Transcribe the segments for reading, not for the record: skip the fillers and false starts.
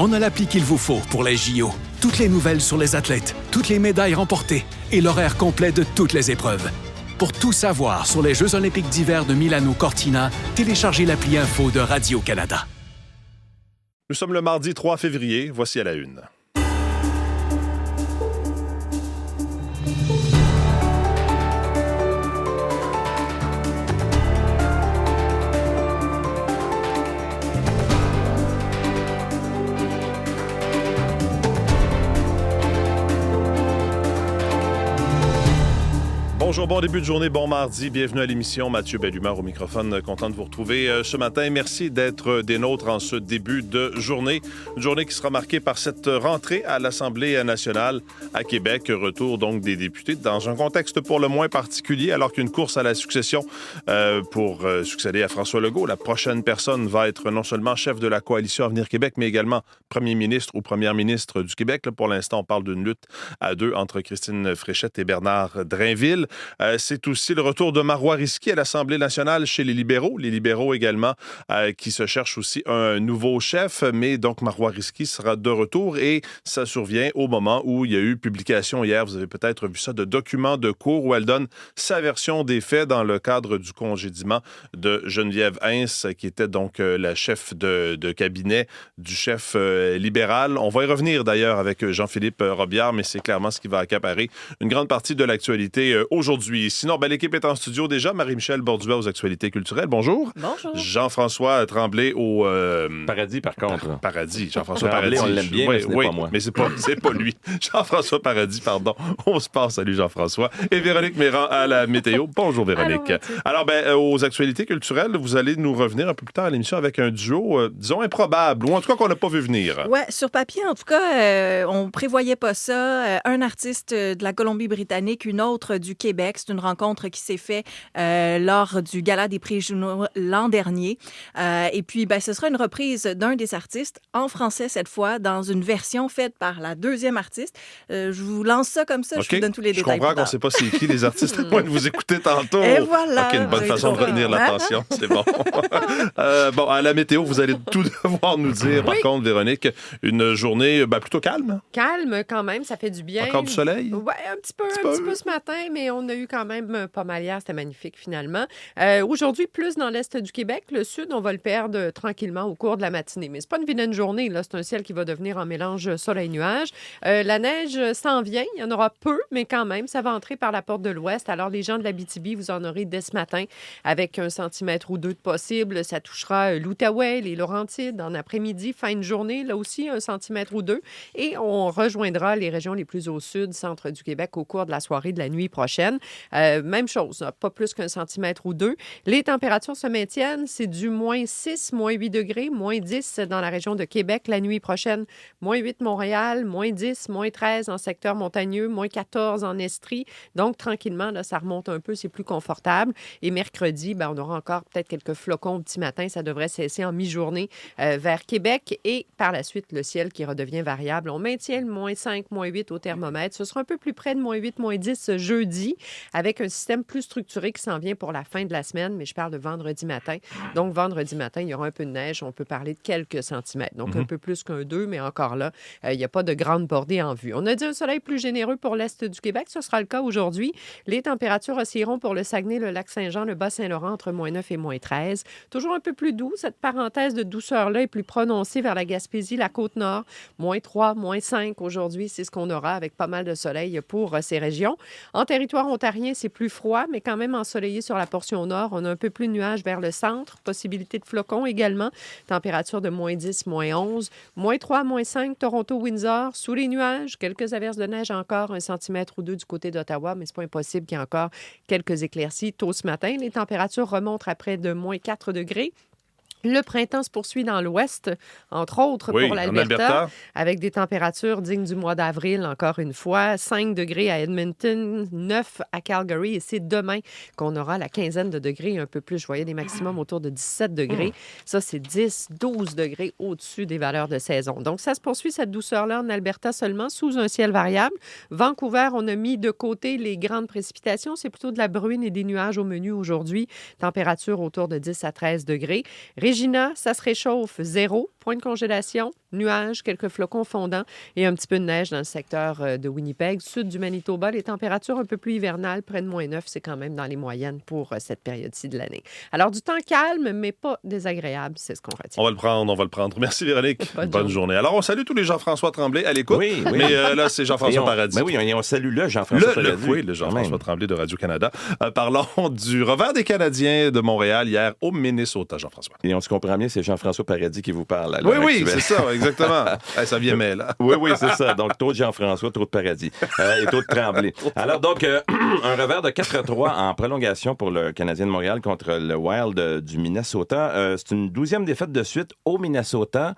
On a l'appli qu'il vous faut pour les JO. Toutes les nouvelles sur les athlètes, toutes les médailles remportées et l'horaire complet de toutes les épreuves. Pour tout savoir sur les Jeux olympiques d'hiver de Milano-Cortina, téléchargez l'appli Info de Radio-Canada. Nous sommes le mardi 3 février. Voici à la une. Bonjour, bon début de journée, bon mardi. Bienvenue à l'émission. Mathieu Bellumeur au microphone. Content de vous retrouver ce matin. Merci d'être des nôtres en ce début de journée. Une journée qui sera marquée par cette rentrée à l'Assemblée nationale à Québec. Retour donc des députés dans un contexte pour le moins particulier, alors qu'une course à la succession pour succéder à François Legault. La prochaine personne va être non seulement chef de la coalition Avenir Québec, mais également premier ministre ou première ministre du Québec. Là, pour l'instant, on parle d'une lutte à deux entre Christine Fréchette et Bernard Drainville. C'est aussi le retour de Marois Risky à l'Assemblée nationale chez les libéraux. Les libéraux également qui se cherchent aussi un nouveau chef. Mais donc, Marois Risky sera de retour et ça survient au moment où il y a eu publication hier, vous avez peut-être vu ça, de documents de cour où elle donne sa version des faits dans le cadre du congédiement de Geneviève Hintz, qui était donc la chef de cabinet du chef libéral. On va y revenir d'ailleurs avec Jean-Philippe Robillard, mais c'est clairement ce qui va accaparer une grande partie de l'actualité aujourd'hui. Sinon, l'équipe est en studio déjà. Marie-Michel Borduas aux actualités culturelles. Bonjour. Bonjour. Jean-François Tremblay au... Paradis, par contre. Paradis. Jean-François Paradis. On l'aime bien, mais ce n'est pas moi. Mais c'est pas lui. Jean-François Paradis, pardon. On se passe. Salut Jean-François. Et Véronique Méran à la météo. Bonjour Véronique. Alors, aux actualités culturelles, vous allez nous revenir un peu plus tard à l'émission avec un duo, disons, improbable, ou en tout cas qu'on n'a pas vu venir. Oui, sur papier, en tout cas, on prévoyait pas ça. Un artiste de la Colombie-Britannique, une autre du Québec. C'est une rencontre qui s'est faite lors du Gala des prix Juno l'an dernier. Et puis, ce sera une reprise d'un des artistes, en français cette fois, dans une version faite par la deuxième artiste. Je vous lance ça comme ça, okay. Je vous donne tous les détails. Je comprends qu'on ne sait pas c'est qui les artistes, à moins de vous écouter tantôt. Et voilà. OK, une bonne façon de retenir l'attention, c'est bon. À la météo, vous allez tout devoir nous dire. Par contre, Véronique, une journée plutôt calme. Calme quand même, ça fait du bien. Encore du soleil? Oui, un petit peu ce matin, mais on a eu quand même pas mal hier. C'était magnifique, finalement. Aujourd'hui, plus dans l'est du Québec. Le sud, on va le perdre tranquillement au cours de la matinée. Mais c'est pas une vilaine journée, là. C'est un ciel qui va devenir en mélange soleil-nuage. La neige s'en vient. Il y en aura peu, mais quand même, ça va entrer par la porte de l'ouest. Alors, les gens de l'Abitibi, vous en aurez dès ce matin avec 1 centimètre ou 2 de possible. Ça touchera l'Outaouais, les Laurentides en après-midi, fin de journée. Là aussi, 1 centimètre ou 2. Et on rejoindra les régions les plus au sud, centre du Québec, au cours de la soirée de la nuit prochaine. Même chose, pas plus qu'1 centimètre ou 2. Les températures se maintiennent. C'est du moins 6, moins 8 degrés, moins 10 dans la région de Québec la nuit prochaine, moins 8 Montréal, moins 10, moins 13 en secteur montagneux, moins 14 en Estrie. Donc, tranquillement, là, ça remonte un peu, c'est plus confortable. Et mercredi, on aura encore peut-être quelques flocons au petit matin. Ça devrait cesser en mi-journée vers Québec. Et par la suite, le ciel qui redevient variable. On maintient le moins 5, moins 8 au thermomètre. Ce sera un peu plus près de moins 8, moins 10 jeudi, avec un système plus structuré qui s'en vient pour la fin de la semaine, mais je parle de vendredi matin. Donc, vendredi matin, il y aura un peu de neige. On peut parler de quelques centimètres. Donc, un peu plus qu'un 2, mais encore là, il n'y a pas de grande bordée en vue. On a dit un soleil plus généreux pour l'est du Québec. Ce sera le cas aujourd'hui. Les températures oscilleront pour le Saguenay, le Lac-Saint-Jean, le Bas-Saint-Laurent entre moins 9 et moins 13. Toujours un peu plus doux. Cette parenthèse de douceur-là est plus prononcée vers la Gaspésie, la Côte-Nord. Moins 3, moins 5 aujourd'hui, c'est ce qu'on aura avec pas mal de soleil pour ces régions. En territoire ontarien, c'est plus froid, mais quand même ensoleillé sur la portion nord. On a un peu plus de nuages vers le centre. Possibilité de flocons également. Température de moins 10, moins 11. Moins 3, moins 5, Toronto-Windsor. Sous les nuages, quelques averses de neige encore, 1 centimètre ou 2 du côté d'Ottawa, mais c'est pas impossible qu'il y ait encore quelques éclaircies tôt ce matin. Les températures remontent à près de moins 4 degrés. Le printemps se poursuit dans l'ouest, entre autres pour l'Alberta, avec des températures dignes du mois d'avril, encore une fois. 5 degrés à Edmonton, 9 à Calgary. Et c'est demain qu'on aura la quinzaine de degrés, un peu plus. Je voyais des maximums autour de 17 degrés. Ça, c'est 10, 12 degrés au-dessus des valeurs de saison. Donc, ça se poursuit, cette douceur-là, en Alberta seulement, sous un ciel variable. Vancouver, on a mis de côté les grandes précipitations. C'est plutôt de la bruine et des nuages au menu aujourd'hui. Température autour de 10 à 13 degrés. Regina, ça se réchauffe, 0, point de congélation. nuages, quelques flocons fondants et un petit peu de neige dans le secteur de Winnipeg. Sud du Manitoba, les températures un peu plus hivernales, près de -9, c'est quand même dans les moyennes pour cette période-ci de l'année. Alors, du temps calme, mais pas désagréable, c'est ce qu'on retient. On va le prendre. Merci, Véronique. Bonne journée. Alors, on salue tous les Jean-François Tremblay à l'écoute. Oui. Mais là, c'est Jean-François Paradis. Mais oui, on salue le Jean-François Paradis. Oui, le Jean-François Tremblay de Radio-Canada. Parlons du revers des Canadiens de Montréal hier au Minnesota, Jean-François. Et on se comprend bien, c'est Jean-François Paradis qui vous parle. Oui, c'est ça, exactement. Ça vient mêler, là. Oui, c'est ça. Donc, trop de Jean-François, trop de Paradis et trop de Tremblay. Alors, donc, un revers de 4-3 en prolongation pour le Canadien de Montréal contre le Wild du Minnesota. C'est une 12e défaite de suite au Minnesota.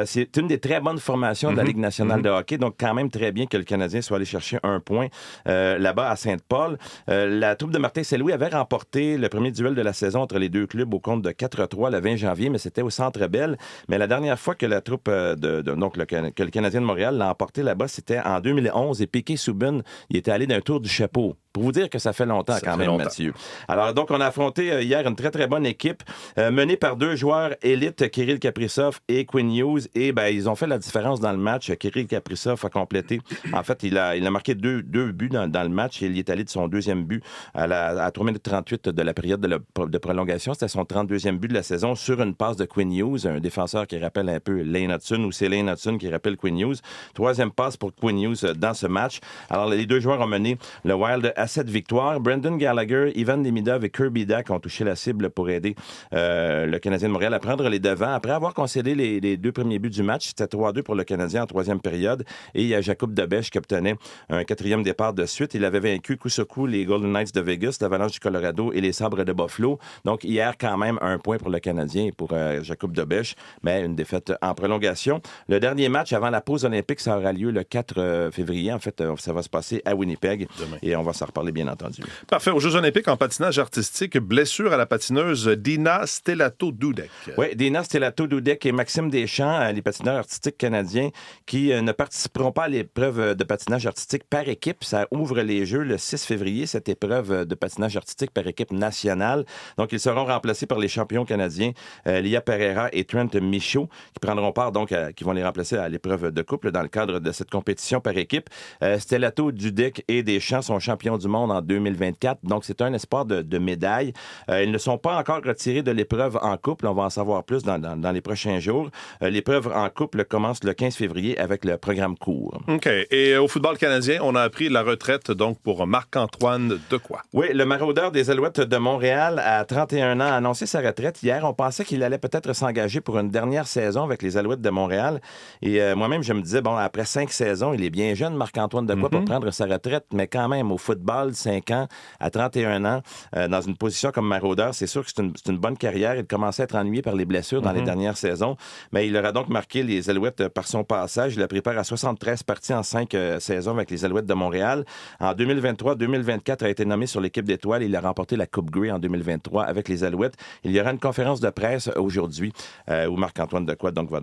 C'est une des très bonnes formations de la Ligue nationale de hockey, donc quand même très bien que le Canadien soit allé chercher un point là-bas à Sainte-Paul. La troupe de Martin Saint-Louis avait remporté le premier duel de la saison entre les deux clubs au compte de 4-3 le 20 janvier, mais c'était au Centre Bell. Mais la dernière fois que la troupe que le Canadien de Montréal l'a emporté là-bas, c'était en 2011 et Piquet Souben, il était allé d'un tour du chapeau. Pour vous dire que ça fait longtemps Mathieu. Alors, donc, on a affronté hier une très, très bonne équipe menée par deux joueurs élites, Kirill Kaprizov et Quinn Hughes. Et ils ont fait la différence dans le match. Kirill Kaprizov a complété. En fait, il a marqué deux buts dans le match et il est allé de son deuxième but à 3 minutes 38 de la période de prolongation. C'était son 32e but de la saison sur une passe de Quinn Hughes, un défenseur qui rappelle un peu Lane Hudson, ou c'est Lane Hudson qui rappelle Quinn Hughes. 3e passe pour Quinn Hughes dans ce match. Alors, les deux joueurs ont mené le Wild à 7 victoires. Brendan Gallagher, Ivan Demidov et Kirby Dack ont touché la cible pour aider le Canadien de Montréal à prendre les devants. Après avoir concédé les deux premiers buts du match, c'était 3-2 pour le Canadien en troisième période. Et il y a Jakub Dobeš qui obtenait un 4e départ de suite. Il avait vaincu coup sur coup les Golden Knights de Vegas, l'Avalanche du Colorado et les Sabres de Buffalo. Donc hier, quand même, un point pour le Canadien et pour Jakub Dobeš, mais une défaite en prolongation. Le dernier match avant la pause olympique, ça aura lieu le 4 février. En fait, ça va se passer à Winnipeg. Demain. Et on va s'en reparler bien entendu. Parfait. Aux Jeux olympiques en patinage artistique, blessure à la patineuse Dina Stelato-Dudek. Oui, Dina Stelato-Dudek et Maxime Deschamps, les patineurs artistiques canadiens, qui ne participeront pas à l'épreuve de patinage artistique par équipe. Ça ouvre les Jeux le 6 février, cette épreuve de patinage artistique par équipe nationale. Donc, ils seront remplacés par les champions canadiens Lia Pereira et Trent Michaud, qui prendront part, donc, qui vont les remplacer à l'épreuve de couple dans le cadre de cette compétition par équipe. Stelato-Dudek et Deschamps sont champions du monde en 2024. Donc, c'est un espoir de médaille. Ils ne sont pas encore retirés de l'épreuve en couple. On va en savoir plus dans les prochains jours. L'épreuve en couple commence le 15 février avec le programme court. OK. Et au football canadien, on a appris la retraite donc pour Marc-Antoine Dequoy. Oui, le maraudeur des Alouettes de Montréal, à 31 ans, a annoncé sa retraite hier. On pensait qu'il allait peut-être s'engager pour une dernière saison avec les Alouettes de Montréal. Et moi-même, je me disais, bon, après 5 saisons, il est bien jeune, Marc-Antoine Dequoy, pour prendre sa retraite. Mais quand même, au football, 5 ans, à 31 ans, dans une position comme maraudeur, c'est sûr que c'est une bonne carrière. Il commençait à être ennuyé par les blessures dans les dernières saisons. Mais il aura donc marqué les Alouettes par son passage. Il a pris part à 73 parties en 5 saisons avec les Alouettes de Montréal. En 2023-2024, a été nommé sur l'équipe d'étoiles. Il a remporté la Coupe Grey en 2023 avec les Alouettes. Il y aura une conférence de presse aujourd'hui où Marc-Antoine Dequoy va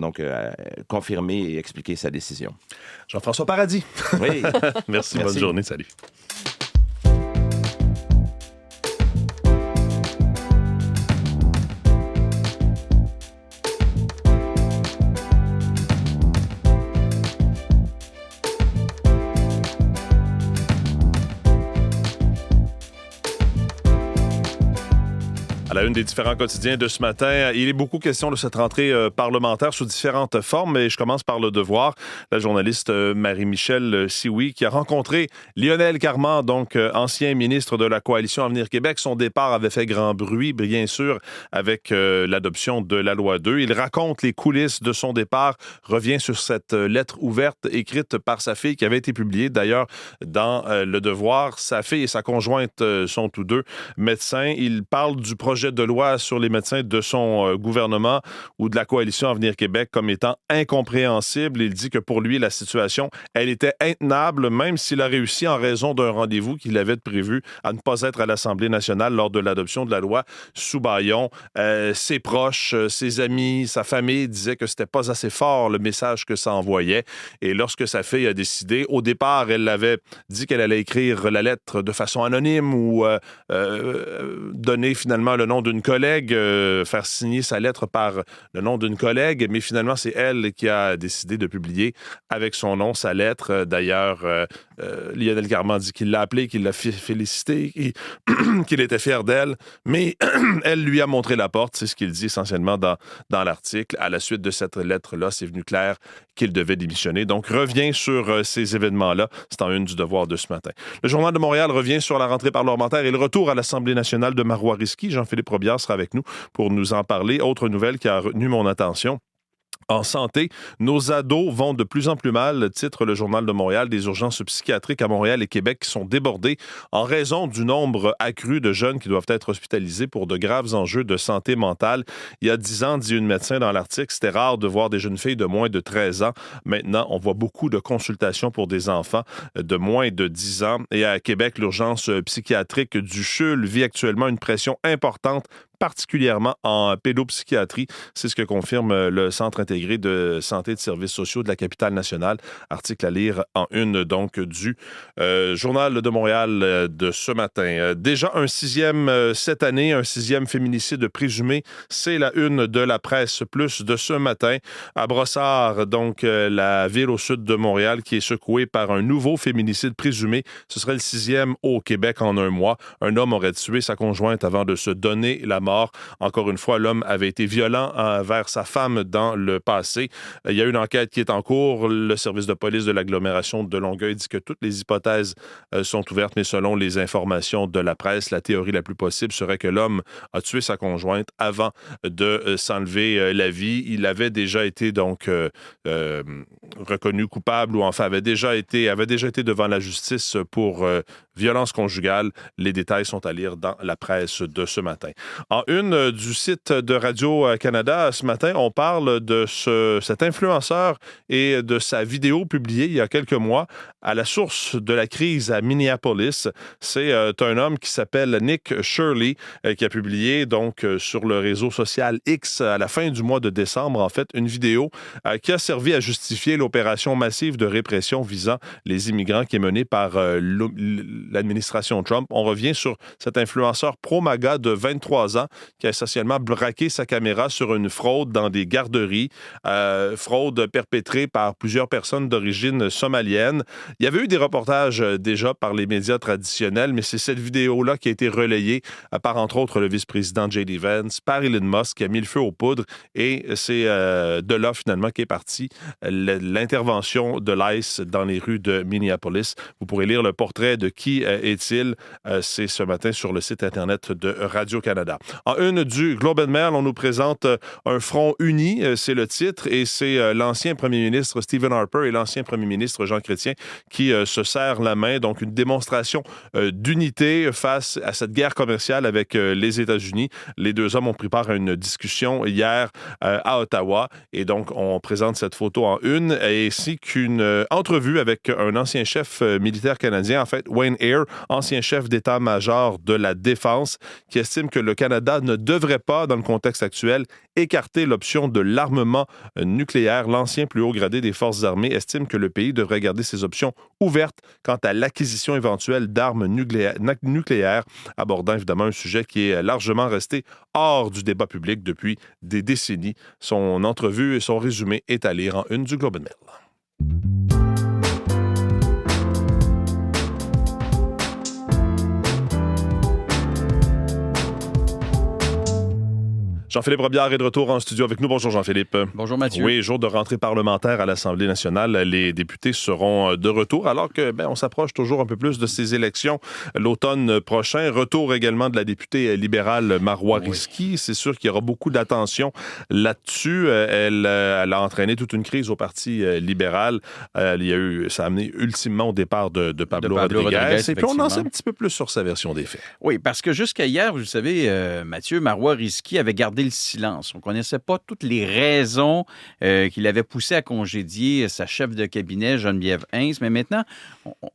confirmer et expliquer sa décision. Jean-François Paradis. Oui. Merci. Bonne journée. Salut. À la une des différents quotidiens de ce matin, il est beaucoup question de cette rentrée parlementaire sous différentes formes, mais je commence par Le Devoir. La journaliste Marie-Michel Sioui qui a rencontré Lionel Carman, donc ancien ministre de la Coalition Avenir Québec. Son départ avait fait grand bruit, bien sûr, avec l'adoption de la loi 2. Il raconte les coulisses de son départ, revient sur cette lettre ouverte écrite par sa fille qui avait été publiée d'ailleurs dans Le Devoir. Sa fille et sa conjointe sont tous deux médecins. Il parle du projet de loi sur les médecins de son gouvernement ou de la Coalition Avenir Québec comme étant incompréhensible. Il dit que pour lui, la situation, elle était intenable, même s'il a réussi en raison d'un rendez-vous qu'il avait prévu à ne pas être à l'Assemblée nationale lors de l'adoption de la loi sous bâillon. Ses proches, ses amis, sa famille disaient que c'était pas assez fort le message que ça envoyait. Et lorsque sa fille a décidé, au départ, elle avait dit qu'elle allait écrire la lettre de façon anonyme ou donner finalement le nom d'une collègue, faire signer sa lettre par le nom d'une collègue, mais finalement, c'est elle qui a décidé de publier avec son nom sa lettre. D'ailleurs, Lionel Carman dit qu'il l'a appelée, qu'il l'a félicité, qu'il était fier d'elle, mais elle lui a montré la porte. C'est ce qu'il dit essentiellement dans l'article. À la suite de cette lettre-là, c'est venu clair qu'il devait démissionner. Donc, revient sur ces événements-là. C'est en une du Devoir de ce matin. Le Journal de Montréal revient sur la rentrée parlementaire et le retour à l'Assemblée nationale de Marois Risky. Jean-Philippe Robillard sera avec nous pour nous en parler. Autre nouvelle qui a retenu mon attention. En santé, nos ados vont de plus en plus mal, titre le Journal de Montréal, des urgences psychiatriques à Montréal et Québec qui sont débordées en raison du nombre accru de jeunes qui doivent être hospitalisés pour de graves enjeux de santé mentale. Il y a 10 ans, dit une médecin dans l'article, c'était rare de voir des jeunes filles de moins de 13 ans. Maintenant, on voit beaucoup de consultations pour des enfants de moins de 10 ans. Et à Québec, l'urgence psychiatrique du CHUL vit actuellement une pression importante, particulièrement en pédopsychiatrie. C'est ce que confirme le Centre intégré de santé et de services sociaux de la capitale nationale. Article à lire en une, donc, du Journal de Montréal de ce matin. Déjà un 6e cette année, un 6e féminicide présumé. C'est la une de la presse plus de ce matin. À Brossard, donc, la ville au sud de Montréal qui est secouée par un nouveau féminicide présumé. Ce serait le 6e au Québec en un mois. Un homme aurait tué sa conjointe avant de se donner la mort. Encore une fois, l'homme avait été violent envers sa femme dans le passé. Il y a une enquête qui est en cours. Le service de police de l'agglomération de Longueuil dit que toutes les hypothèses sont ouvertes, mais selon les informations de la presse, la théorie la plus possible serait que l'homme a tué sa conjointe avant de s'enlever la vie. Il avait déjà été donc reconnu coupable ou enfin avait déjà été devant la justice pour violence conjugale. Les détails sont à lire dans la presse de ce matin. En une du site de Radio-Canada, ce matin, on parle de cet influenceur et de sa vidéo publiée il y a quelques mois à la source de la crise à Minneapolis. C'est un homme qui s'appelle Nick Shirley qui a publié donc sur le réseau social X à la fin du mois de décembre, en fait, une vidéo qui a servi à justifier l'opération massive de répression visant les immigrants qui est menée par l'administration Trump. On revient sur cet influenceur pro-MAGA de 23 ans qui a essentiellement braqué sa caméra sur une fraude dans des garderies, fraude perpétrée par plusieurs personnes d'origine somalienne. Il y avait eu des reportages déjà par les médias traditionnels, mais c'est cette vidéo-là qui a été relayée par, entre autres, le vice-président J.D. Vance, par Elon Musk, qui a mis le feu aux poudres, et c'est de là, finalement, qu'est partie l'intervention de l'ICE dans les rues de Minneapolis. Vous pourrez lire le portrait de qui est-il. C'est ce matin sur le site Internet de Radio-Canada. En une du Globe and Mail, on nous présente un front uni, c'est le titre, et c'est l'ancien premier ministre Stephen Harper et l'ancien premier ministre Jean Chrétien qui se serrent la main. Donc, une démonstration d'unité face à cette guerre commerciale avec les États-Unis. Les deux hommes ont pris part à une discussion hier à Ottawa, et donc, on présente cette photo en une, ainsi qu'une entrevue avec un ancien chef militaire canadien, en fait, Wayne Eyre, ancien chef d'état-major de la Défense, qui estime que le Canada ne devrait pas, dans le contexte actuel, écarter l'option de l'armement nucléaire. L'ancien plus haut gradé des forces armées estime que le pays devrait garder ses options ouvertes quant à l'acquisition éventuelle d'armes nucléaires, abordant évidemment un sujet qui est largement resté hors du débat public depuis des décennies. Son entrevue et son résumé est à lire en une du Globe and Mail. Jean-Philippe Robillard est de retour en studio avec nous. Bonjour Jean-Philippe. Bonjour Mathieu. Oui, jour de rentrée parlementaire à l'Assemblée nationale. Les députés seront de retour alors que on s'approche toujours un peu plus de ces élections l'automne prochain. Retour également de la députée libérale Marois Risky. Oui. C'est sûr qu'il y aura beaucoup d'attention là-dessus. Elle a entraîné toute une crise au Parti libéral. Ça a amené ultimement au départ de Pablo Rodriguez. Et puis on en sait un petit peu plus sur sa version des faits. Oui, parce que jusqu'à hier, vous le savez, Mathieu, Marois Risky avait gardé le silence. On ne connaissait pas toutes les raisons qui l'avaient poussé à congédier sa chef de cabinet, Geneviève Hintz. Mais maintenant,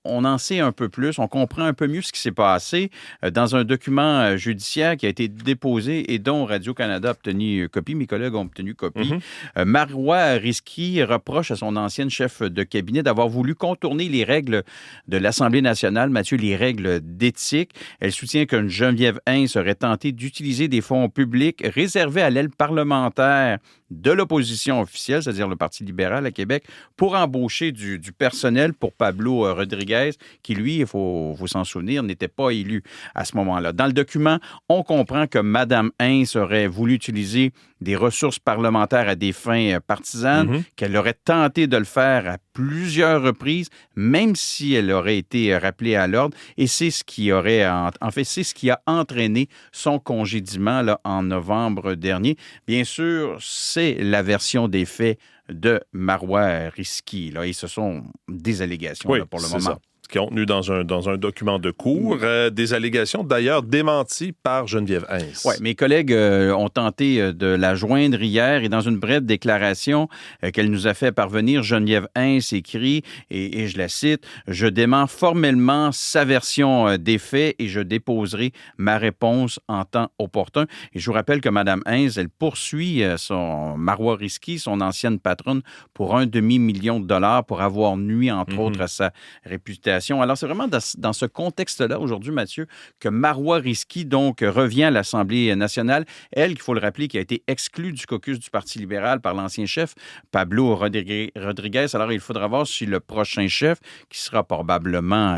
on en sait un peu plus. On comprend un peu mieux ce qui s'est passé dans un document judiciaire qui a été déposé et dont Radio-Canada a obtenu copie. Mes collègues ont obtenu copie. Marois Risky reproche à son ancienne chef de cabinet d'avoir voulu contourner les règles de l'Assemblée nationale, Mathieu, les règles d'éthique. Elle soutient que Geneviève Hintz aurait tenté d'utiliser des fonds publics réservés à l'aile parlementaire de l'opposition officielle, c'est-à-dire le Parti libéral à Québec, pour embaucher du personnel pour Pablo Rodriguez, qui, lui, il faut s'en souvenir, n'était pas élu à ce moment-là. Dans le document, on comprend que Mme Hintz aurait voulu utiliser des ressources parlementaires à des fins partisanes, qu'elle aurait tenté de le faire à plusieurs reprises, même si elle aurait été rappelée à l'ordre. Et c'est ce qui aurait, en fait, c'est ce qui a entraîné son congédiement là, en novembre dernier. Bien sûr, c'est la version des faits de Marois Risky. Là, et ce sont des allégations là, pour le moment. Ça. Contenu dans un document de cours. Des allégations, d'ailleurs, démenties par Geneviève Hintz. Oui, mes collègues ont tenté de la joindre hier et dans une brève déclaration qu'elle nous a fait parvenir, Geneviève Hintz écrit, et je la cite, « Je dément formellement sa version des faits et je déposerai ma réponse en temps opportun. » Et je vous rappelle que Mme Hintz, elle poursuit son Marois Risky, son ancienne patronne, pour $1,5 million pour avoir nui, entre autres, à sa réputation. Alors, c'est vraiment dans ce contexte-là, aujourd'hui, Mathieu, que Marois Risky, donc, revient à l'Assemblée nationale. Elle, il faut le rappeler, qui a été exclue du caucus du Parti libéral par l'ancien chef, Pablo Rodriguez. Alors, il faudra voir si le prochain chef, qui sera probablement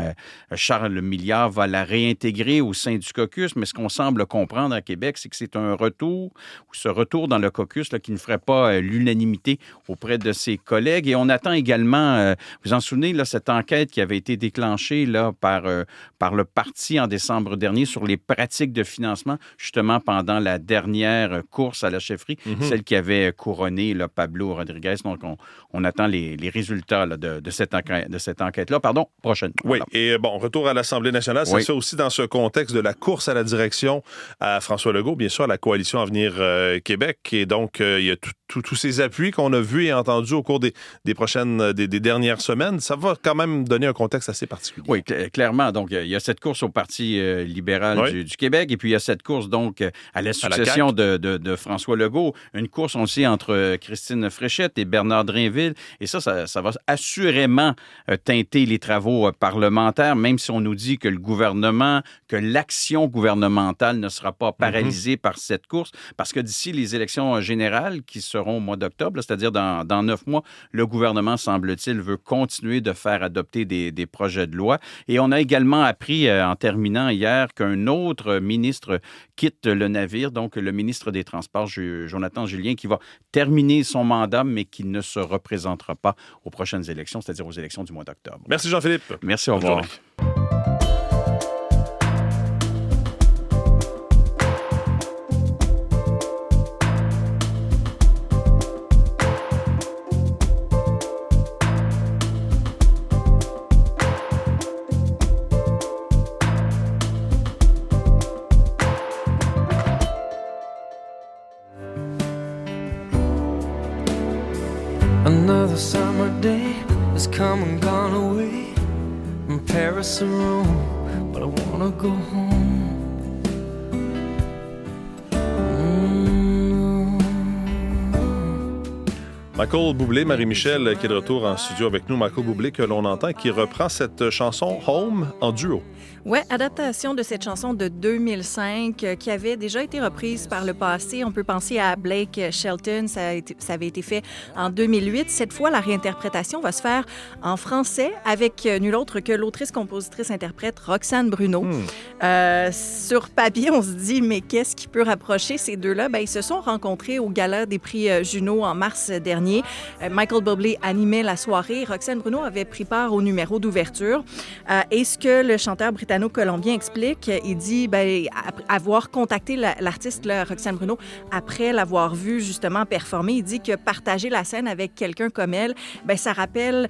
Charles Milliard, va la réintégrer au sein du caucus. Mais ce qu'on semble comprendre à Québec, c'est que c'est un retour, ou ce retour dans le caucus là, qui ne ferait pas l'unanimité auprès de ses collègues. Et on attend également, vous en souvenez, là, cette enquête qui avait été déclenché là, par le parti en décembre dernier sur les pratiques de financement, justement pendant la dernière course à la chefferie, celle qui avait couronné là, Pablo Rodriguez. Donc, on attend les résultats là, de cette enquête-là. Pardon, prochaine. Oui, voilà. Et bon, retour à l'Assemblée nationale, ça se fait aussi dans ce contexte de la course à la direction à François Legault, bien sûr, à la Coalition Avenir Québec. Et donc, il y a tous ces appuis qu'on a vus et entendus au cours des dernières semaines. Ça va quand même donner un contexte assez particulier. Oui, clairement. Donc, il y a cette course au Parti libéral du Québec et puis il y a cette course, donc, à la succession de François Legault. Une course, on le sait, entre Christine Fréchette et Bernard Drinville. Et ça va assurément teinter les travaux parlementaires, même si on nous dit que que l'action gouvernementale ne sera pas paralysée par cette course, parce que d'ici les élections générales qui seront au mois d'octobre, c'est-à-dire dans 9 mois, le gouvernement, semble-t-il, veut continuer de faire adopter des projets de loi. Et on a également appris, en terminant hier, qu'un autre ministre quitte le navire, donc le ministre des Transports, Jonathan Julien, qui va terminer son mandat, mais qui ne se représentera pas aux prochaines élections, c'est-à-dire aux élections du mois d'octobre. Merci Jean-Philippe. Merci, au revoir. Another summer day has come and gone away from Paris or Rome, but I wanna go home. Michael Bublé, Marie-Michel, qui est de retour en studio avec nous. Michael Bublé, que l'on entend, qui reprend cette chanson Home en duo. Oui, adaptation de cette chanson de 2005 qui avait déjà été reprise par le passé. On peut penser à Blake Shelton, ça avait été fait en 2008. Cette fois, la réinterprétation va se faire en français avec nul autre que l'autrice, compositrice, interprète Roxane Bruno. Sur papier, on se dit, mais qu'est-ce qui peut rapprocher ces deux-là? Bien, ils se sont rencontrés au Gala des prix Juno en mars dernier. dernier. Michael Bublé animait la soirée. Roxane Bruno avait pris part au numéro d'ouverture. Et ce que le chanteur britanno-colombien explique, il dit avoir contacté l'artiste Roxane Bruno après l'avoir vue justement performer. Il dit que partager la scène avec quelqu'un comme elle, ça rappelle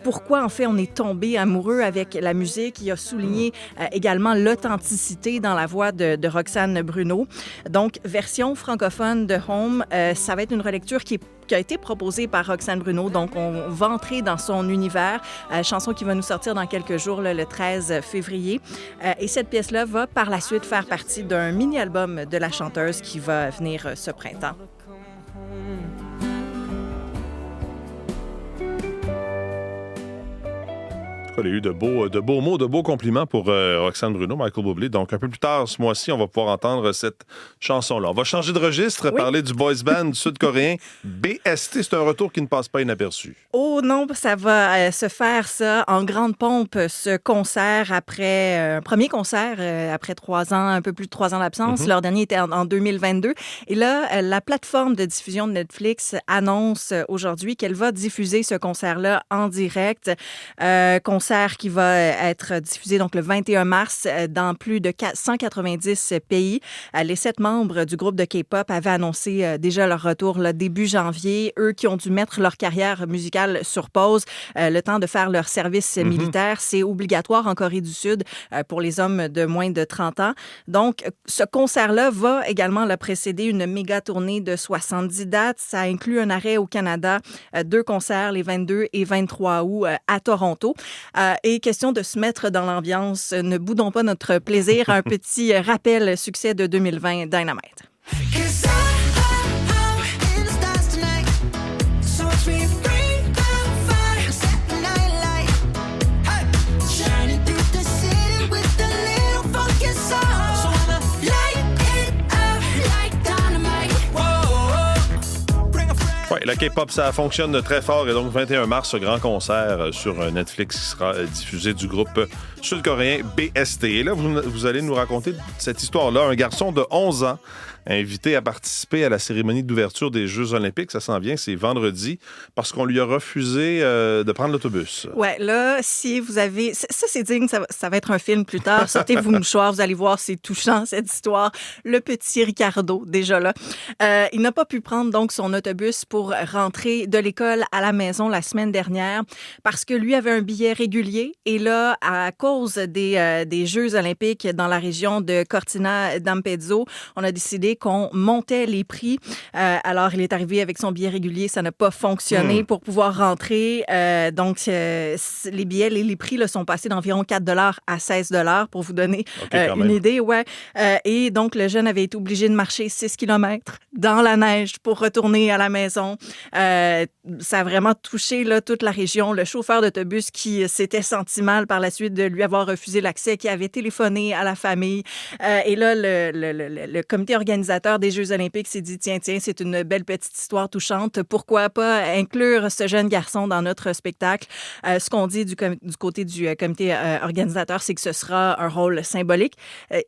pourquoi en fait on est tombé amoureux avec la musique. Il a souligné également l'authenticité dans la voix de Roxane Bruno. Donc, version francophone de Home, ça va être une relecture qui a été proposée par Roxane Bruno. Donc, on va entrer dans son univers. Chanson qui va nous sortir dans quelques jours, le 13 février. Et cette pièce-là va par la suite faire partie d'un mini-album de la chanteuse qui va venir ce printemps. Il y a eu de beaux mots, de beaux compliments pour Roxane Bruno, Michael Bublé. Donc, un peu plus tard ce mois-ci, on va pouvoir entendre cette chanson-là. On va changer de registre, parler du boys band sud-coréen BST. C'est un retour qui ne passe pas inaperçu. Oh non, ça va se faire, ça, en grande pompe, ce concert après un premier concert après 3 ans, un peu plus de 3 ans d'absence. Leur dernier était en 2022. Et là, la plateforme de diffusion de Netflix annonce aujourd'hui qu'elle va diffuser ce concert-là en direct. Concert qui va être diffusé donc le 21 mars dans plus de 190 pays. Les 7 membres du groupe de K-pop avaient annoncé déjà leur retour début janvier. Eux qui ont dû mettre leur carrière musicale sur pause le temps de faire leur service militaire. C'est obligatoire en Corée du Sud pour les hommes de moins de 30 ans. Donc, ce concert-là va également précéder une méga tournée de 70 dates. Ça inclut un arrêt au Canada, 2 concerts les 22 et 23 août à Toronto. Et question de se mettre dans l'ambiance, ne boudons pas notre plaisir. Un petit rappel succès de 2020, Dynamite. Oui, la K-pop, ça fonctionne très fort. Et donc, 21 mars, ce grand concert sur Netflix qui sera diffusé du groupe sud-coréen BST. Et là, vous allez nous raconter cette histoire-là. Un garçon de 11 ans invité à participer à la cérémonie d'ouverture des Jeux olympiques. Ça s'en vient, c'est vendredi, parce qu'on lui a refusé de prendre l'autobus. Oui, là, si vous avez... Ça, c'est digne, ça va être un film plus tard. Sortez-vous mouchoir, vous allez voir, c'est touchant, cette histoire. Le petit Ricardo, déjà là. Il n'a pas pu prendre donc son autobus pour rentrer de l'école à la maison la semaine dernière parce que lui avait un billet régulier. Et là, à cause des Jeux olympiques dans la région de Cortina d'Ampezzo, on a décidé qu'on montait les prix. Alors, il est arrivé avec son billet régulier. Ça n'a pas fonctionné pour pouvoir rentrer. Donc, les billets, les prix sont passés d'environ 4 $ à 16 $ pour vous donner une idée. Ouais. Et donc, le jeune avait été obligé de marcher 6 km dans la neige pour retourner à la maison. Ça a vraiment touché toute la région. Le chauffeur d'autobus qui s'était senti mal par la suite de lui avoir refusé l'accès, qui avait téléphoné à la famille. Et là, le comité organisateur des Jeux olympiques s'est dit, tiens, c'est une belle petite histoire touchante. Pourquoi pas inclure ce jeune garçon dans notre spectacle? Ce qu'on dit du côté du comité organisateur, c'est que ce sera un rôle symbolique.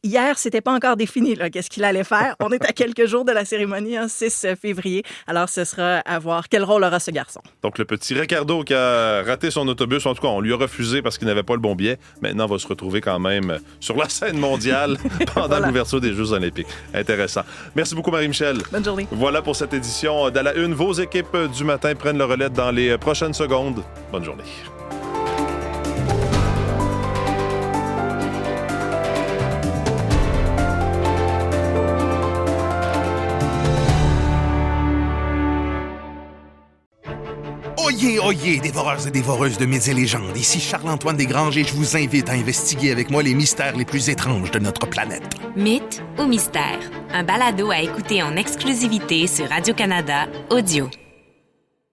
Hier, c'était pas encore défini qu'est-ce qu'il allait faire. On est à quelques jours de la cérémonie, 6 février. Alors, ce sera à voir quel rôle aura ce garçon. Donc, le petit Ricardo qui a raté son autobus, en tout cas, on lui a refusé parce qu'il n'avait pas le bon billet. Maintenant, va se retrouver quand même sur la scène mondiale pendant l'ouverture des Jeux olympiques. Intéressant. Merci beaucoup, Marie-Michel. Bonne journée. Voilà pour cette édition d'À la Une. Vos équipes du matin prennent le relais dans les prochaines secondes. Bonne journée. Oyez, oyez, dévoreurs et dévoreuses de mythes et légendes. Ici Charles-Antoine Desgranges et je vous invite à investiguer avec moi les mystères les plus étranges de notre planète. Mythes ou mystères, un balado à écouter en exclusivité sur Radio-Canada Audio.